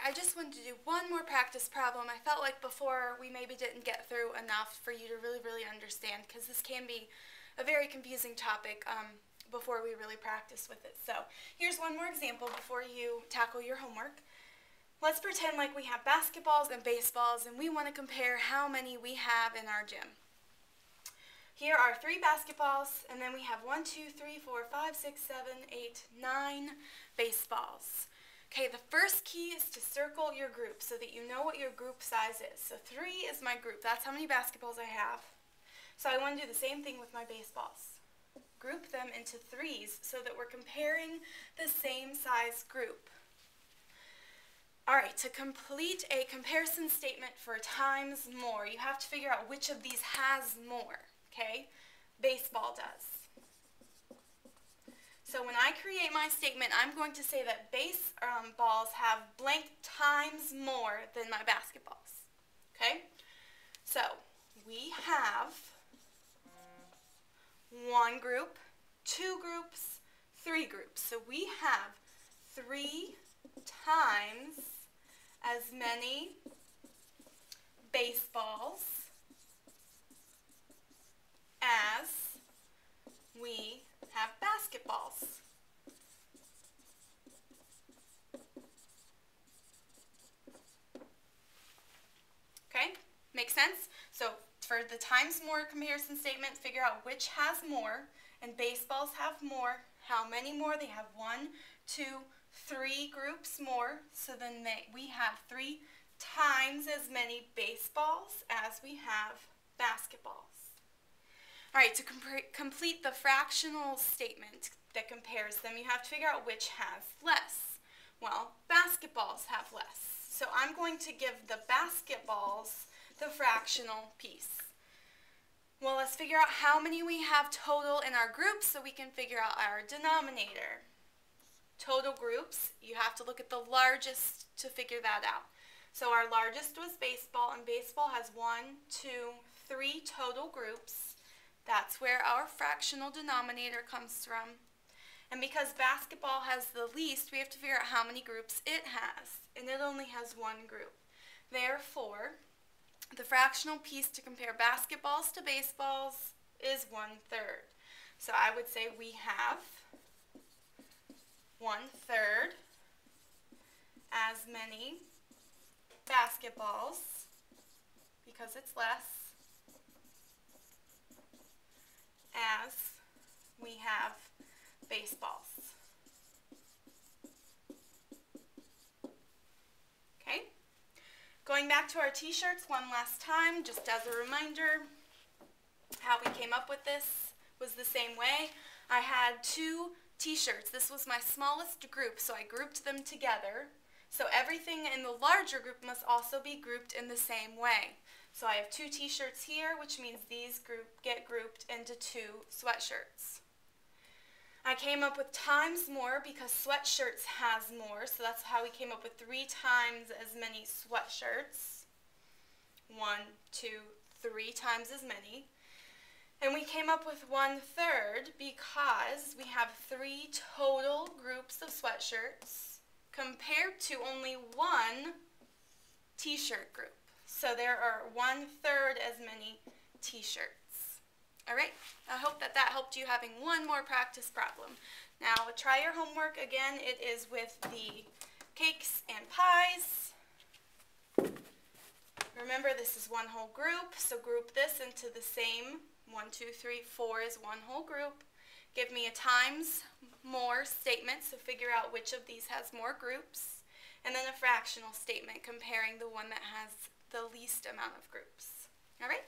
I just wanted to do one more practice problem. I felt like before we maybe didn't get through enough for you to really understand, because this can be a very confusing topic before we really practice with it. So here's one more example before you tackle your homework. Let's pretend like we have basketballs and baseballs, and we want to compare how many we have in our gym. Here are 3 basketballs, and then we have 1, 2, 3, 4, 5, 6, 7, 8, 9 baseballs. Okay, the first key is to circle your group so that you know what your group size is. So 3 is my group. That's how many basketballs I have. So I want to do the same thing with my baseballs. Group them into 3s so that we're comparing the same size group. All right, to complete a comparison statement for times more, you have to figure out which of these has more, okay? Baseball does. So when I create my statement, I'm going to say that baseballs have blank times more than my basketballs, okay? So we have 1 group, 2 groups, 3 groups. So we have 3 times as many baseballs as we have basketballs. Okay, makes sense? So for the times more comparison statement, figure out which has more, and baseballs have more. How many more? They have 1, 2, 3 groups more, so then we have 3 times as many baseballs as we have basketballs. All right, to complete the fractional statement that compares them, you have to figure out which has less. Well, basketballs have less. So I'm going to give the basketballs the fractional piece. Well, let's figure out how many we have total in our groups so we can figure out our denominator. Total groups, you have to look at the largest to figure that out. So our largest was baseball, and baseball has 1, 2, 3 total groups. That's where our fractional denominator comes from. And because basketball has the least, we have to figure out how many groups it has. And it only has 1 group. Therefore, the fractional piece to compare basketballs to baseballs is 1/3. So I would say we have 1/3 as many basketballs, because it's less, as we have baseballs. Okay? Going back to our t-shirts one last time, just as a reminder, how we came up with this was the same way. I had 2 t-shirts. This was my smallest group, so I grouped them together. So everything in the larger group must also be grouped in the same way. So I have 2 t-shirts here, which means these get grouped into 2 sweatshirts. I came up with times more because sweatshirts has more, so that's how we came up with 3 times as many sweatshirts. 1, 2, 3 times as many. And we came up with 1/3 because we have 3 total groups of sweatshirts compared to only 1 t-shirt group. So there are 1/3 as many t-shirts. All right, I hope that helped you having one more practice problem. Now try your homework again. It is with the cakes and pies. Remember, this is 1 whole group, so group this into the same 1, 2, 3, 4 is 1 whole group. Give me a times more statement, so figure out which of these has more groups, and then a fractional statement comparing the one that has the least amount of groups. All right?